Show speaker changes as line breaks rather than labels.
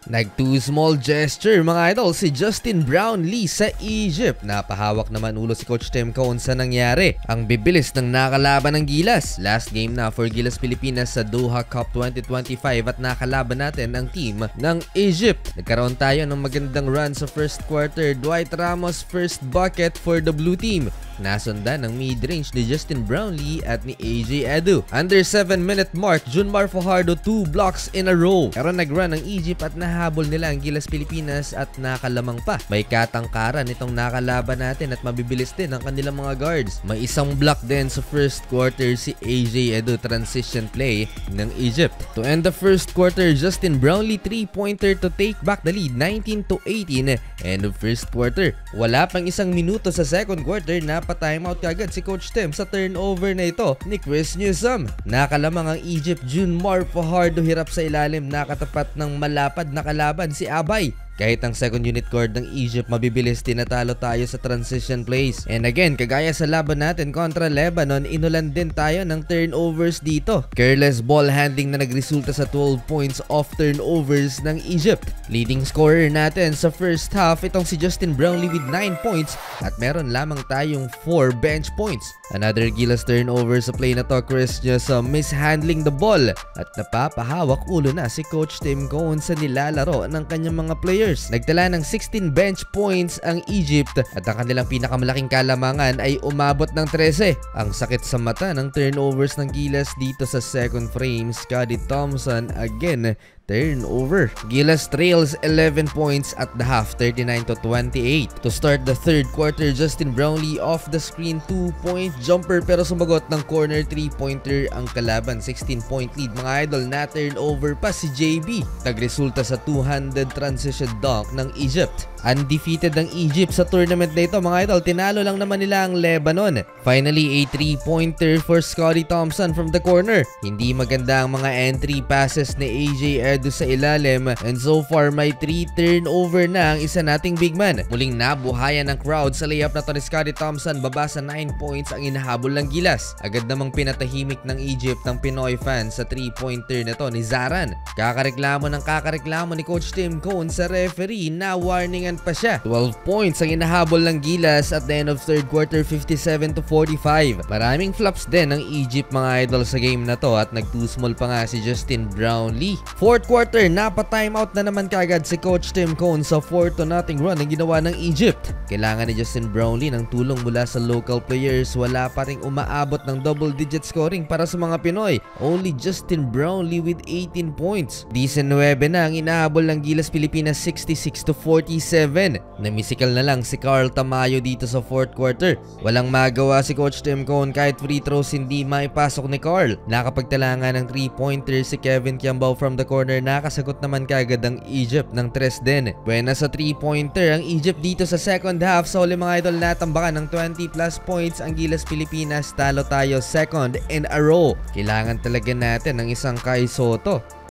Nag-too small gesture mga idol si Justin Brownlee sa Egypt. Napahawak naman ulo si Coach Tim Cone sa nangyari. Ang bibilis ng nakalaban ng Gilas. Last game na for Gilas Pilipinas sa Doha Cup 2025 at nakalaban natin ang team ng Egypt. Nagkaroon tayo ng magandang run sa first quarter. Dwight Ramos first bucket for the blue team. Nasundan ng mid-range ni Justin Brownlee at ni AJ Edu. Under 7-minute mark, Junmar Fajardo 2 blocks in a row. Pero nag-run ng Egypt at nahabol nila ang Gilas Pilipinas at nakalamang pa. May katangkaran itong nakalaban natin at mabibilis din ang kanilang mga guards. May isang block din sa first quarter si AJ Edu transition play ng Egypt. To end the first quarter, Justin Brownlee 3-pointer to take back the lead 19-18. End of first quarter. Wala pang isang minuto sa second quarter na pa-timeout kagad si Coach Tim sa turnover na ito ni Chris Newsome. Nakalamang ang Egypt. Junmar Fajardo hirap sa ilalim, nakatapat ng malapad na kalaban si Abay. Kahit ang second unit guard ng Egypt mabibilis, tinatalo tayo sa transition plays. And again, kagaya sa laban natin kontra Lebanon, inulan din tayo ng turnovers dito. Careless ball handling na nagresulta sa 12 points off turnovers ng Egypt. Leading scorer natin sa first half, itong si Justin Brownlee with 9 points at meron lamang tayong 4 bench points. Another Gilas turnover sa play na to, Chris Newsome mishandling the ball at napapahawak ulo na si Coach Tim Cone sa nilalaro ng kanyang mga players. Nagtala ng 16 bench points ang Egypt at ang kanilang pinakamalaking kalamangan ay umabot ng 13. Ang sakit sa mata ng turnovers ng Gilas dito sa second frame. Scottie Thompson again turnover. Gilas trails 11 points at the half, 39-28. To start the third quarter, Justin Brownlee off the screen 2-point jumper pero sumagot ng corner 3-pointer ang kalaban. 16-point lead mga idol. Na turnover pa si JB. Nagresulta sa 200 transition dunk ng Egypt. Undefeated ang Egypt sa tournament na ito mga idol. Tinalo lang naman nila ang Lebanon. Finally, a 3-pointer for Scottie Thompson from the corner. Hindi maganda ang mga entry passes ni AJ Edu sa ilalim, and so far may 3 turnover na ang isa nating big man. Muling nabuhayan ng crowd sa layup na to ni Scottie Thompson. Baba sa 9 points ang inahabol ng Gilas. Agad namang pinatahimik ng Egypt ng Pinoy fans sa 3-pointer na to ni Zaran. Kakareklamo ni Coach Tim Cone sa referee na warningan pa siya. 12 points ang inahabol ng Gilas at the end of third quarter, 57-45. Maraming flops din ng Egypt mga idol sa game na to at nag-too small pa nga si Justin Brownlee. Fourth quarter, napa-timeout na naman kagad si Coach Tim Cone sa 4-0 run ang ginawa ng Egypt. Kailangan ni Justin Brownlee ng tulong mula sa local players. Wala pa ring umaabot ng double-digit scoring para sa mga Pinoy. Only Justin Brownlee with 18 points. 19 na ang inahabol ng Gilas Pilipinas, 66-47. Namisikal na lang si Carl Tamayo dito sa fourth quarter. Walang magawa si Coach Tim Cone, kahit free throws hindi maipasok ni Carl. Nakapagtalangan ng 3-pointer si Kevin Kiambao from the corner. Nakasagot naman kagad ang Egypt ng 3 din. Buena sa 3-pointer ang Egypt dito sa second half. Sa uli mga idol, natambakan ng 20 plus points ang Gilas Pilipinas. Talo tayo second in a row. Kailangan talaga natin ng isang Kai Soto.